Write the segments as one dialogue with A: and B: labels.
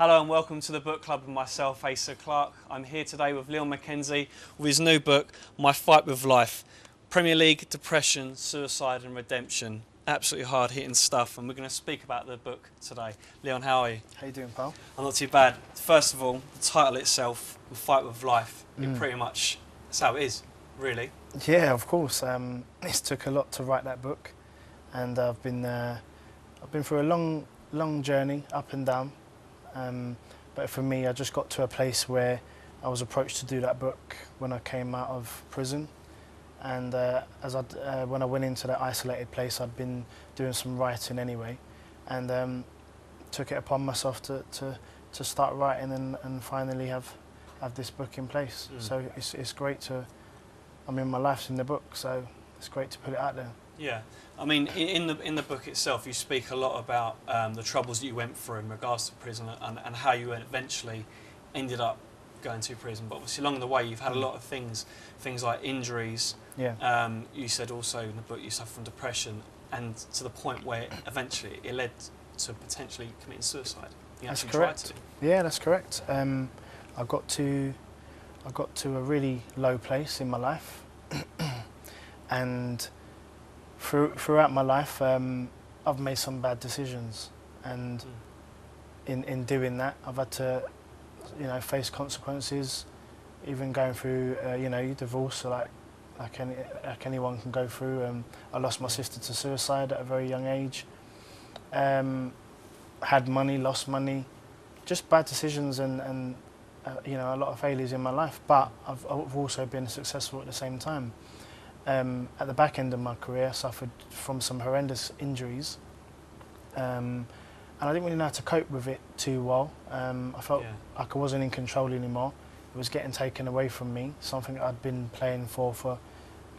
A: Hello and welcome to the book club with myself, Asa Clark. I'm here today with Leon McKenzie with his new book, My Fight with Life. Premier League, depression, suicide and redemption. Absolutely hard-hitting stuff, and we're going to speak about the book today. Leon, how are you?
B: How you doing, pal?
A: I'm not too bad. First of all, the title itself, My Fight with Life, it pretty much, that's how it is, really.
B: Yeah, of course. It took a lot to write that book, and I've been through a long journey, up and down. But for me, I just got to a place where I was approached to do that book when I came out of prison. And when I went into that isolated place, I'd been doing some writing anyway, and took it upon myself to start writing and finally have this book in place. So it's great to. I mean, my life's in the book, so it's great to put it out there.
A: Yeah, I mean, in the book itself, you speak a lot about the troubles that you went through in regards to prison and how you eventually ended up going to prison. But obviously, along the way, you've had a lot of things like injuries.
B: Yeah.
A: You said also in the book you suffer from depression, and to the point where eventually it led to potentially committing suicide. You
B: That's
A: actually
B: correct.
A: tried to.
B: Yeah, that's correct. I got to a really low place in my life, and throughout my life, I've made some bad decisions, and in doing that, I've had to, face consequences. Even going through, divorce, like anyone can go through. I lost my sister to suicide at a very young age. Had money, lost money, just bad decisions and a lot of failures in my life. But I've also been successful at the same time. At the back end of my career, I suffered from some horrendous injuries, and I didn't really know how to cope with it too well. I felt like I wasn't in control anymore. It was getting taken away from me, something I'd been playing for a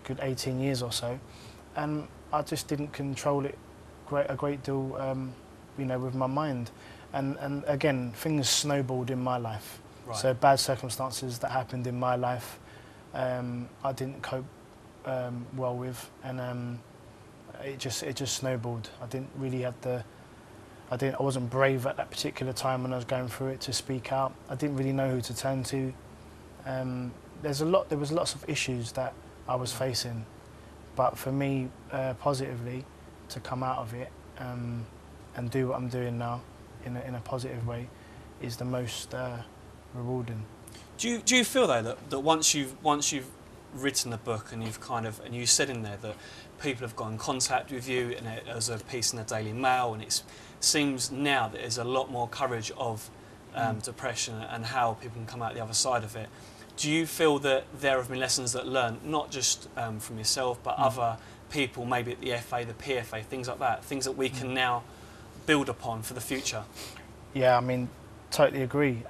B: good 18 years or so, and I just didn't control it a great deal, with my mind. And again, things snowballed in my life. Right. So bad circumstances that happened in my life, I didn't cope well with, and it just snowballed. I didn't really have I wasn't brave at that particular time when I was going through it to speak out. I didn't really know who to turn to. There was lots of issues that I was facing, but for me, positively, to come out of it and do what I'm doing now in a positive way is the most rewarding. Do
A: you feel though that once you've written the book and and you said in there that people have got in contact with you, and as a piece in the Daily Mail, and it seems now that there's a lot more coverage of depression and how people can come out the other side of it. Do you feel that there have been lessons that learned, not just from yourself, but other people, maybe at the FA, the PFA, things like that, things that we can now build upon for the future? Yeah,
B: I mean, totally agree.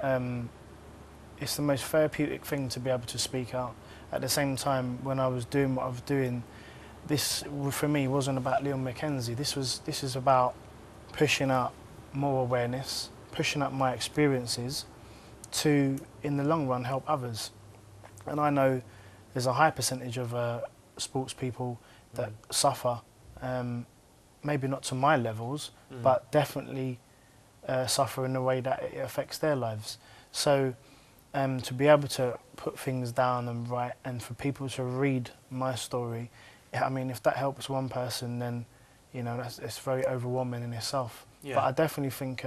B: It's the most therapeutic thing to be able to speak out. At the same time, when I was doing what I was doing, this for me wasn't about Leon McKenzie. This is about pushing out more awareness, pushing up my experiences to, in the long run, help others. And I know there's a high percentage of sports people that suffer, maybe not to my levels, but definitely suffer in a way that it affects their lives. So to be able to put things down and write, and for people to read my story, I mean, if that helps one person, then it's very overwhelming in itself. Yeah. But I definitely think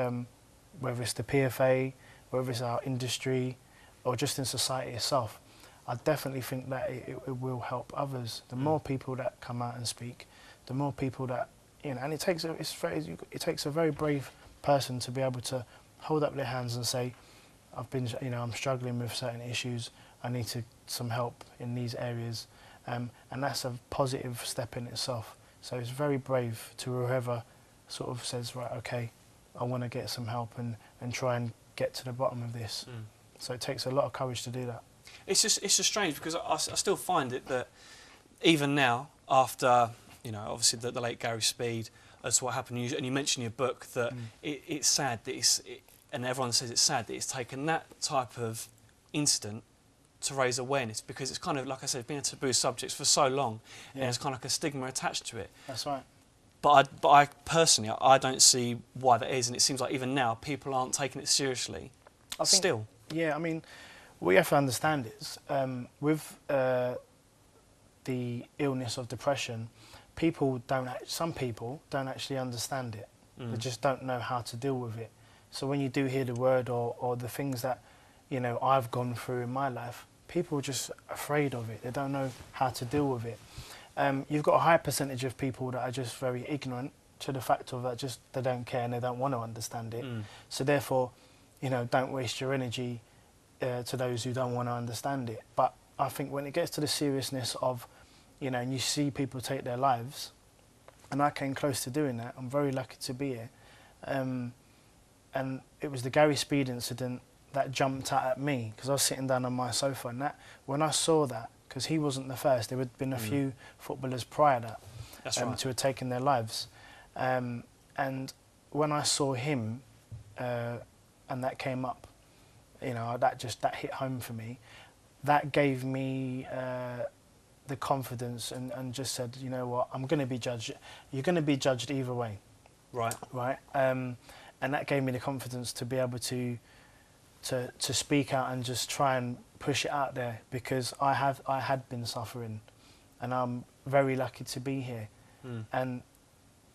B: whether it's the PFA, whether it's our industry, or just in society itself, I definitely think that it will help others. The more people that come out and speak, the more people that and it takes a very brave person to be able to hold up their hands and say, I'm struggling with certain issues. I need some help in these areas, and that's a positive step in itself. So it's very brave to whoever sort of says, right, okay, I want to get some help and try and get to the bottom of this. So it takes a lot of courage to do that.
A: It's just strange because I still find it that even now, after obviously the late Gary Speed, as to what happened, and you mentioned in your book that it's sad that and everyone says it's sad that it's taken that type of incident to raise awareness, because it's kind of, like I said, it's been a taboo subject for so long, and there's kind of like a stigma attached to it.
B: That's right.
A: But I personally, I don't see why that is, and it seems like even now people aren't taking it seriously.
B: I think,
A: still.
B: Yeah, I mean, what you have to understand is with the illness of depression, some people don't actually understand it. They just don't know how to deal with it. So when you do hear the word or the things that, you know, I've gone through in my life, people are just afraid of it. They don't know how to deal with it. You've got a high percentage of people that are just very ignorant to the fact of that, just they don't care and they don't want to understand it. So therefore, you know, don't waste your energy to those who don't want to understand it. But I think when it gets to the seriousness of, you know, and you see people take their lives, and I came close to doing that. I'm very lucky to be here. And it was the Gary Speed incident that jumped out at me because I was sitting down on my sofa, and that when I saw that, because he wasn't the first, there had been a few footballers prior to that to have taken their lives. And when I saw him, and that came up, you know, that hit home for me. That gave me the confidence and just said, you know what, I'm going to be judged. You're going to be judged either way. Right. Right. And that gave me the confidence to be able to speak out and just try and push it out there, because I had been suffering, and I'm very lucky to be here. And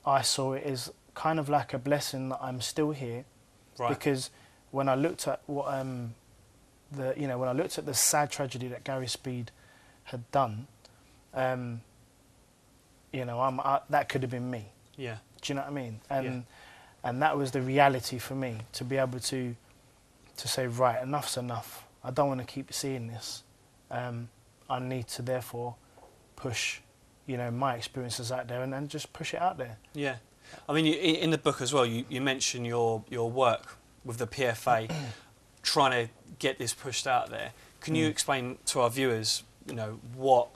B: I saw it as kind of like a blessing that I'm still here, because when I looked at what when I looked at the sad tragedy that Gary Speed had done, you know, that could have been me. Yeah. Do you know what I mean? And that was the reality for me, to be able to say, right, enough's enough. I don't want to keep seeing this. I need to therefore push, you know, my experiences out there and just push it out there. Yeah.
A: I mean, in the book as well, you mention your work with the PFA, trying to get this pushed out there. Can you explain to our viewers, you know, what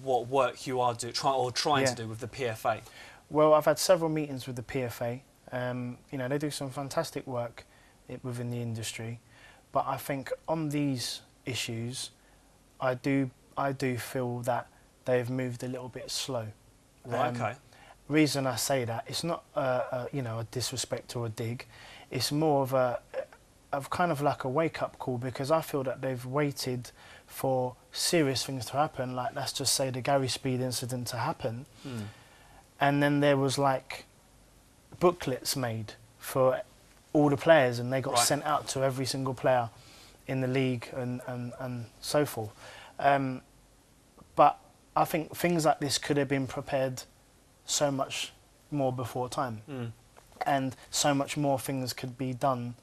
A: work you are trying to do with the PFA?
B: Well, I've had several meetings with the PFA. You know, they do some fantastic work within the industry, but I think on these issues, I do feel that they've moved a little bit slow.
A: Right. Okay.
B: Reason I say that, it's not you know, a disrespect or a dig. It's more of kind of like a wake-up call, because I feel that they've waited for serious things to happen, like let's just say the Gary Speed incident to happen, and then there was like booklets made for all the players, and they got sent out to every single player in the league and so forth. But I think things like this could have been prepared so much more before time, and so much more things could be done,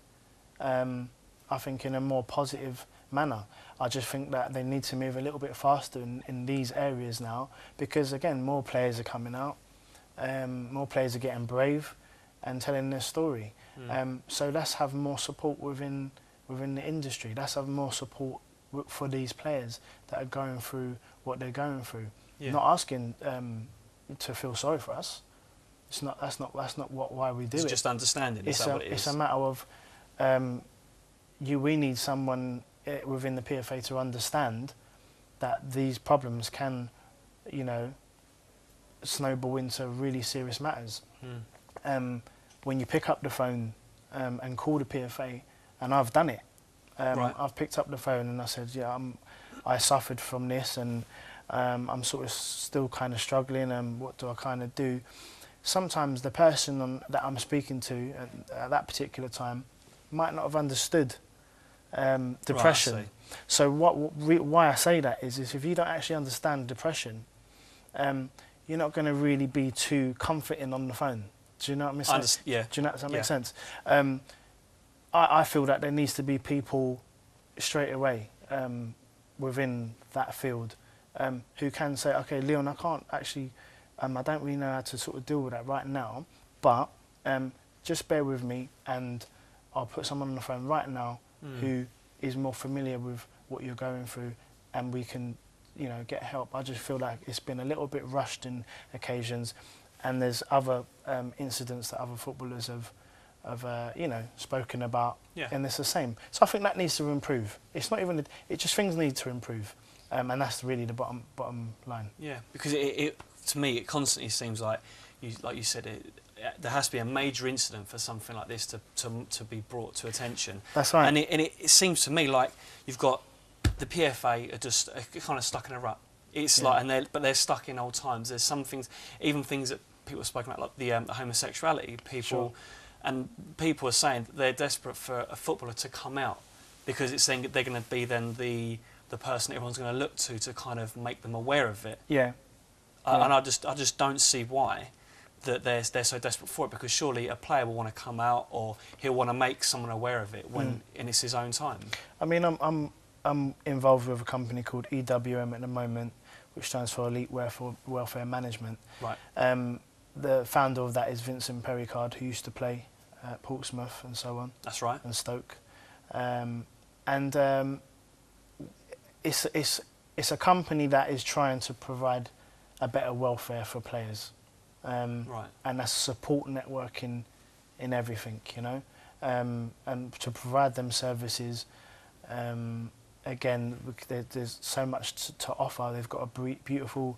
B: I think, in a more positive manner. I just think that they need to move a little bit faster in these areas now, because again, more players are coming out, more players are getting brave and telling their story. So let's have more support within the industry. Let's have more support for these players that are going through what they're going through. Not asking to feel sorry for us. That's not why we do it.
A: It's just understanding. Is that what it is?
B: It's a matter of we need someone within the PFA to understand that these problems can, you know, snowball into really serious matters. When you pick up the phone and call the PFA, and I've done it. I've picked up the phone and I said, yeah, I suffered from this, and I'm sort of still kind of struggling, and what do I kind of do? Sometimes the person that I'm speaking to at that particular time might not have understood depression.
A: Right, I see.
B: So why I say that is if you don't actually understand depression, you're not going to really be too comforting on the phone. Do you know what I'm saying?
A: Yeah.
B: Do you know, does that make sense? I feel that there needs to be people straight away within that field who can say, okay, Leon, I can't actually, I don't really know how to sort of deal with that right now, but just bear with me, and I'll put someone on the phone right now who is more familiar with what you're going through, and we can, you know, get help. I just feel like it's been a little bit rushed in occasions, and there's other incidents that other footballers have you know, spoken about, and it's the same. So I think that needs to improve. It's not even, it just, things need to improve, and that's really the bottom line.
A: Yeah, because it to me, it constantly seems like like you said, there has to be a major incident for something like this to be brought to attention.
B: That's right.
A: And it seems to me like you've got the PFA are just kind of stuck in a rut. It's like, but they're stuck in old times. There's some things, even things that people have spoken about, like the homosexuality. And people are saying that they're desperate for a footballer to come out because it's saying that they're going to be then the person everyone's going to look to kind of make them aware of it.
B: Yeah.
A: And I just don't see why that they're so desperate for it, because surely a player will want to come out, or he'll want to make someone aware of it when and it's his own time.
B: I mean, I'm involved with a company called EWM at the moment, which stands for Elite Welfare Management.
A: Right.
B: The founder of that is Vincent Perricard, who used to play at Portsmouth and so on.
A: That's right.
B: And Stoke. It's a company that is trying to provide a better welfare for players.
A: Right.
B: And that's a support network in everything, you know. And to provide them services, again, there's so much to offer. They've got a beautiful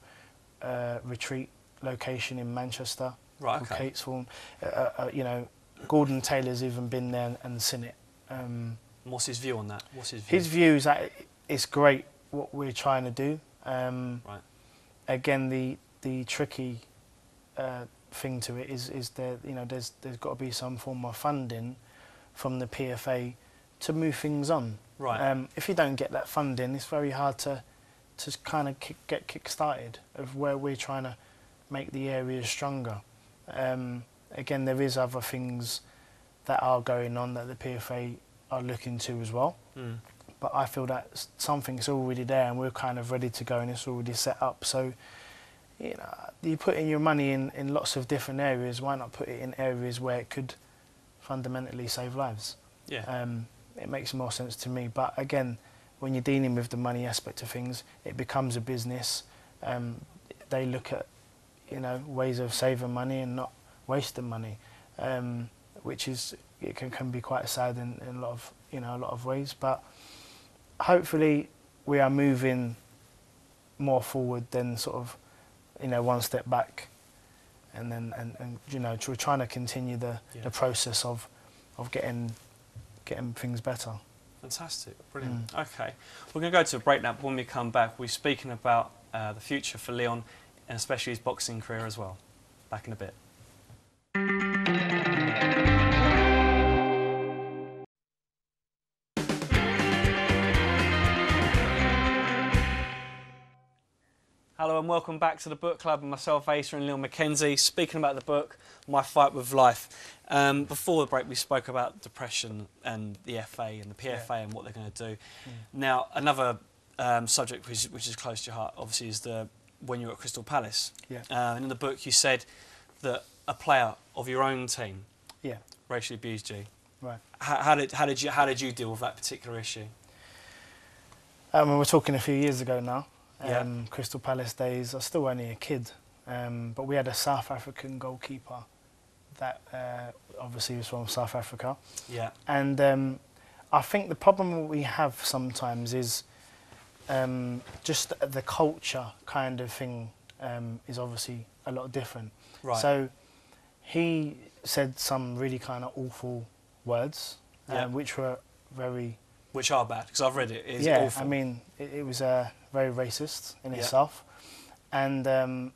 B: retreat location in Manchester,
A: right,
B: called
A: okay.
B: Catesholm. You know, Gordon Taylor's even been there and seen it.
A: What's his view on that? What's his view?
B: His view is that it's great what we're trying to do.
A: Right.
B: Again, the tricky thing to it is there, you know, there's got to be some form of funding from the PFA to move things on.
A: Right.
B: If you don't get that funding, it's very hard to kind of get kick-started of where we're trying to make the areas stronger. Again, there is other things that are going on that the PFA are looking to as well. But I feel that something's already there and we're kind of ready to go and it's already set up. So, you know, you put in your money in lots of different areas. Why not put it in areas where it could fundamentally save lives?
A: Yeah.
B: It makes more sense to me. But again, when you're dealing with the money aspect of things, it becomes a business. They look at, you know, ways of saving money and not wasting money, which is, it can be quite sad in a lot of ways. But hopefully we are moving more forward than sort of, you know, one step back, and you know, we're trying to continue the process of getting things better.
A: Fantastic, brilliant. Okay, we're going to go to a break now, but when we come back, we're speaking about the future for Leon, and especially his boxing career as well. Back in a bit. Hello and welcome back to the book club and myself, Asa and Leon McKenzie, speaking about the book, My Fight with Life. Before the break we spoke about depression and the FA and the PFA and what they're going to do. Now another subject which is close to your heart obviously is when you were at Crystal Palace. In the book you said that a player of your own team racially abused you.
B: Right.
A: How did you deal with that particular issue?
B: We're talking a few years ago now.
A: Yeah.
B: Crystal Palace days, I was still only a kid, but we had a South African goalkeeper that obviously was from South Africa.
A: Yeah.
B: And I think the problem we have sometimes is just the culture kind of thing is obviously a lot different.
A: Right.
B: So he said some really kind of awful words, which were very...
A: Which are bad, because I've read it. It's awful.
B: I mean, it was very racist in itself, and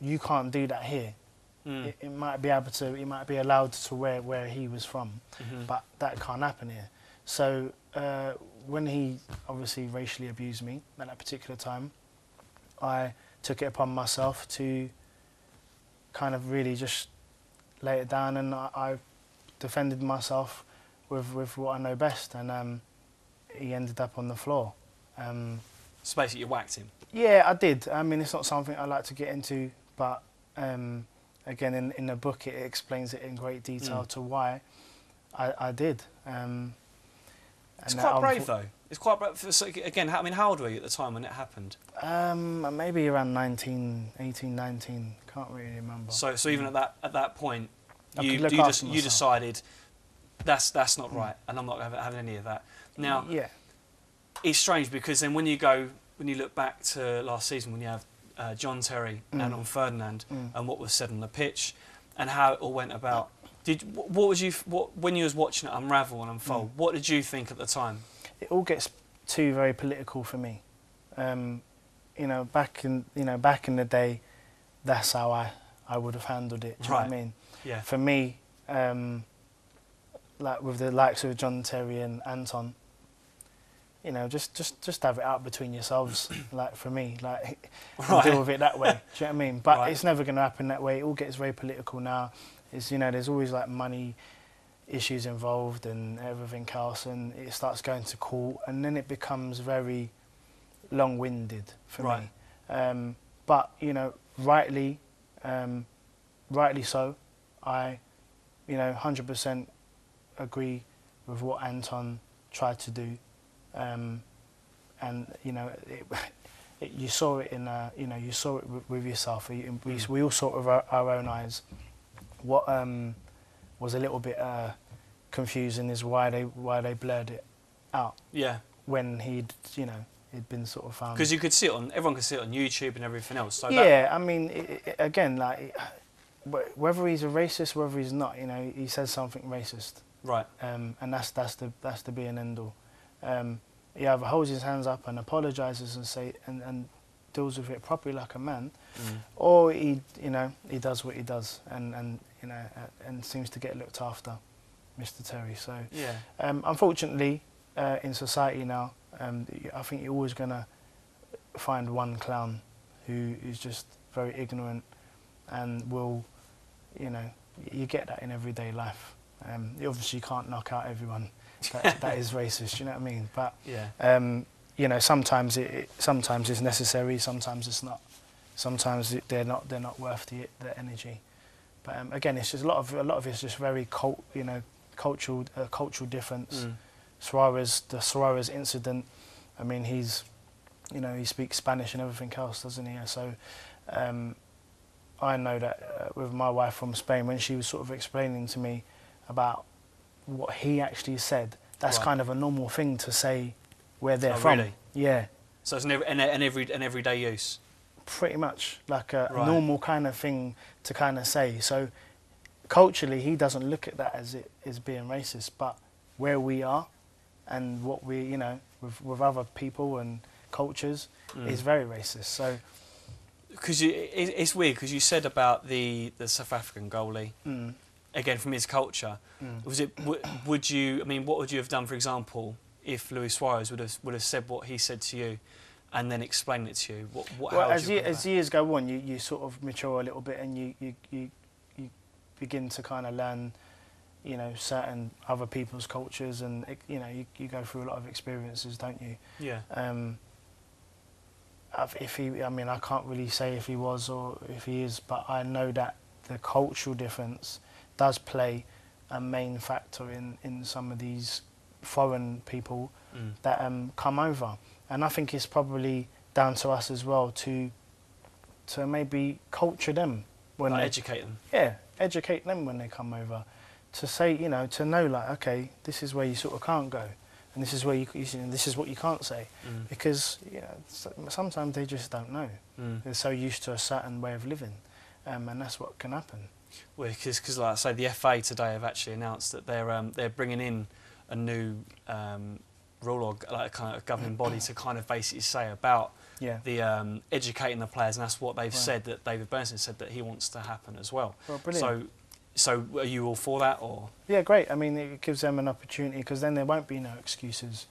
B: you can't do that here. It might be able to, it might be allowed to where he was from, but that can't happen here. So when he obviously racially abused me at that particular time, I took it upon myself to kind of really just lay it down, and I defended myself with what I know best, and he ended up on the floor.
A: So basically you whacked him?
B: Yeah, I did. I mean, it's not something I like to get into, but again, in the book it explains it in great detail to why I did.
A: It's quite brave though. It's quite brave. So again, I mean, how old were you at the time when it happened?
B: Maybe around 18, 19, can't really remember.
A: So even at that point, you
B: decided
A: that's not right, and I'm not having any of that. Now, it's strange because then when you look back to last season, when you have John Terry and on Ferdinand and what was said on the pitch and how it all went about. When you was watching it unravel and unfold, what did you think at the time?
B: It all gets too very political for me. You know, back in the day, that's how I would have handled it. Do you know what I mean?
A: Yeah.
B: For me, like with the likes of John Terry and Anton, you know, just have it out between yourselves. Like for me, like deal with it that way. Do you know what I mean? But it's never going to happen that way. It all gets very political now. It's, you know, there's always like money issues involved and everything else, and it starts going to court, and then it becomes very long-winded for me. But you know, rightly so, I, you know, 100% agree with what Anton tried to do, and you know, you saw it in, you know, you saw it with yourself. We all saw it with our own eyes. What was a little bit confusing is why they blurred it out. Yeah. When he'd been sort of found.
A: Because you could see it on, everyone could see it on YouTube and everything else. So
B: yeah, I mean, again, like whether he's a racist, whether he's not, you know, he says something racist. Right. And that's the be and end all. He either holds his hands up and apologises and deals with it properly like a man, or he does what he does and you know and seems to get looked after, Mr. Terry. So yeah. Unfortunately, in society now, I think you're always gonna find one clown who is just very ignorant and will, you know, you get that in everyday life. You obviously can't knock out everyone that is racist. You know what I mean? But yeah. You know, sometimes it's necessary, sometimes it's not. Sometimes they're not worth the energy. But again, it's just a lot of it's just very cultural difference. The Suarez incident. I mean, he speaks Spanish and everything else, doesn't he? So I know that with my wife from Spain, when she was sort of explaining to me about what he actually said, that's kind of a normal thing to say where they're from. Really? Yeah. So it's an everyday use? Pretty much, like a normal kind of thing to kind of say. So culturally, he doesn't look at that as being racist, but where we are and what we, you know, with other people and cultures is very racist. So because it's weird because you said about the South African goalie. Again, from his culture, was it? Would you? I mean, what would you have done, for example, if Luis Suarez would have said what he said to you, and then explained it to you? Well, as years go on, you sort of mature a little bit, and you begin to kind of learn, you know, certain other people's cultures, and you know, you go through a lot of experiences, don't you? Yeah. I mean, I can't really say if he was or if he is, but I know that the cultural difference does play a main factor in some of these foreign people that come over, and I think it's probably down to us as well to maybe culture them when they educate them. Yeah, educate them when they come over, to say, you know, to know, like, okay, this is where you sort of can't go, and this is where this is what you can't say, because you know sometimes they just don't know. They're so used to a certain way of living, and that's what can happen. Well, because like I say, the FA today have actually announced that they're bringing in a new rule or like a kind of governing body to kind of basically say about the educating the players, and that's what they've said, that David Bernstein said that he wants to happen as well. Well, brilliant. So are you all for that, or? Yeah, great. I mean, it gives them an opportunity, because then there won't be no excuses.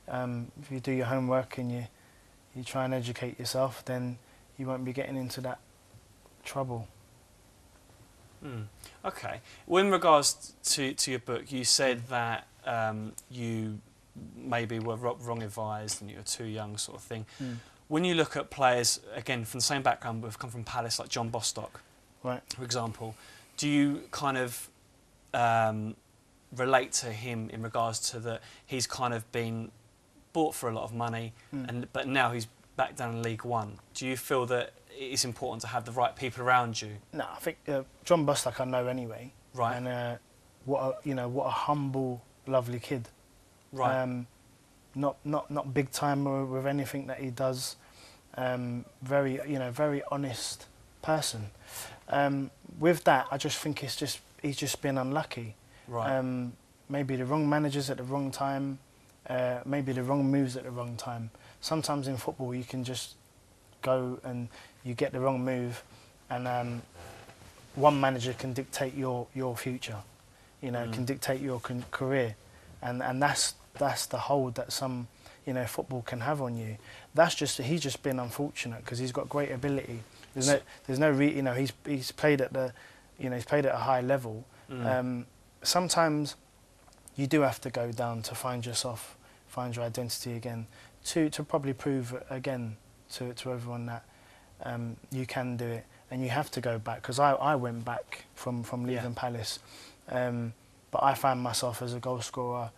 B: If you do your homework and you try and educate yourself, then you won't be getting into that trouble. Okay. Well, in regards to your book, you said that you maybe were wrong advised and you were too young, sort of thing. When you look at players, again, from the same background but have come from Palace, like John Bostock, for example, do you kind of relate to him in regards to that he's kind of been bought for a lot of money, but now he's back down in League One? Do you feel that it's important to have the right people around you? No, I think John Bostock I know anyway. Right. And what a humble, lovely kid. Right. Not big time with anything that he does. very honest person. With that, I just think he's just been unlucky.
A: Right.
B: Maybe the wrong managers at the wrong time, maybe the wrong moves at the wrong time. Sometimes in football you can just go and you get the wrong move, and one manager can dictate your future, can dictate your career, and that's the hold that some football can have on you. He's just been unfortunate because he's got great ability. He's played at a high level. Sometimes you do have to go down to find yourself, find your identity again, to probably prove again to everyone that you can do it, and you have to go back. Because I went back from leaving Palace, but I found myself as a goal scorer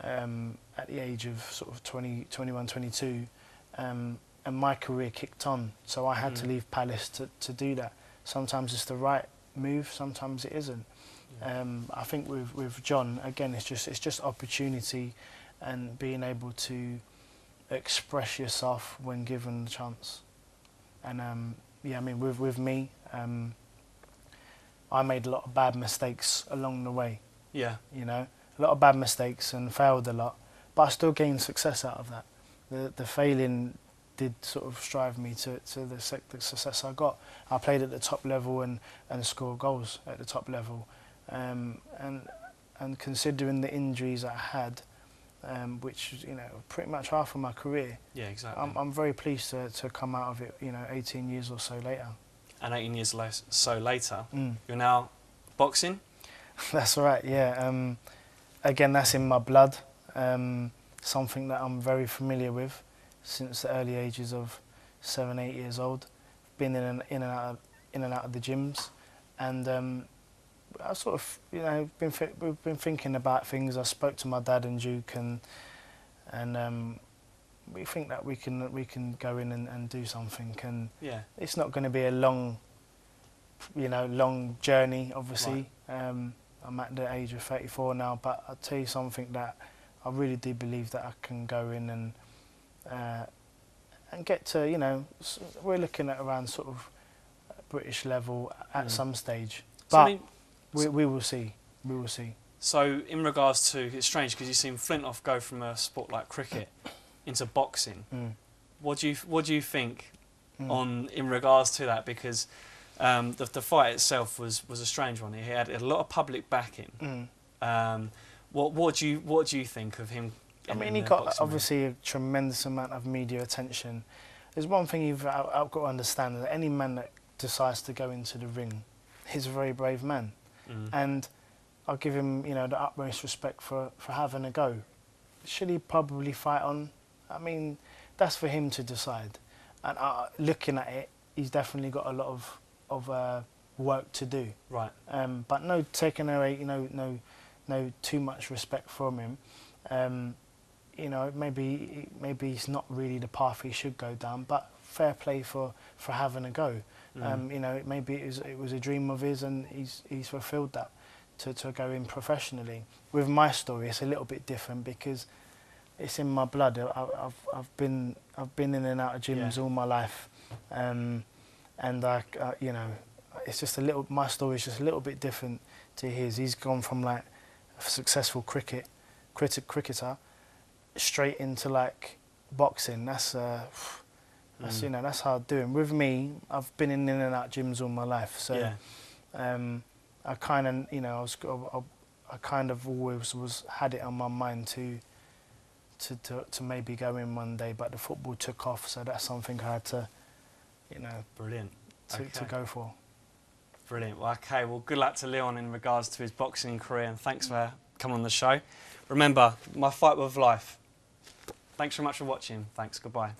B: at the age of sort of 20, 21, 22, and my career kicked on. So I had to leave Palace to do that. Sometimes it's the right move, sometimes it isn't. I think with John, again, it's just opportunity and being able to express yourself when given the chance. And with me, I made a lot of bad mistakes along the way. Yeah. A lot of bad mistakes and failed a lot, but I still gained success out of that. The failing did sort of strive me to the success I got. I played at the top level and scored goals at the top level. And considering the injuries I had, which pretty much half of my career. Yeah, exactly. I'm very pleased to come out of it, 18 years or so later. And
A: 18 years so later, you're now boxing?
B: That's right, yeah. Again, that's in my blood. Something that I'm very familiar with since the early ages of 7, 8 years old. Been in and out of the gyms, and I sort of, we've been thinking about things. I spoke to my dad and Duke, and we think that we can go in and do something. And it's not going to be a long journey, obviously. Right. I'm at the age of 34 now, but I'll tell you something that I really do believe that I can go in and get to, we're looking at around sort of British level at some stage. But we will see. We will see. So
A: in regards to, it's strange because you've seen Flintoff go from a sport like cricket into boxing. What do you think in regards to that? Because the fight itself was a strange one. He had a lot of public backing. What do you think of him?
B: I mean, he got obviously a tremendous amount of media attention. There's one thing I've got to understand, that any man that decides to go into the ring, he's a very brave man. And I'll give him, the utmost respect for having a go. Should he probably fight on? I mean, that's for him to decide. And looking at it, he's definitely got a lot of work to do. Right. But no taking away, no too much respect from him. Maybe it's not really the path he should go down, but fair play for having a go. Maybe it was a dream of his, and he's fulfilled that to go in professionally. With my story, it's a little bit different because it's in my blood. I've been in and out of gyms all my life, and it's just my story is just a little bit different to his. He's gone from like a successful cricketer straight into like boxing. That's hard doing. With me, I've been in and out gyms all my life, so I kind of, I kind of always had it on my mind to maybe go in one day, but the football took off, so that's something I had to,
A: brilliant,
B: to go for.
A: Brilliant. Well, okay. Well, good luck to Leon in regards to his boxing career, and thanks for coming on the show. Remember, my fight with life. Thanks very much for watching. Thanks. Goodbye.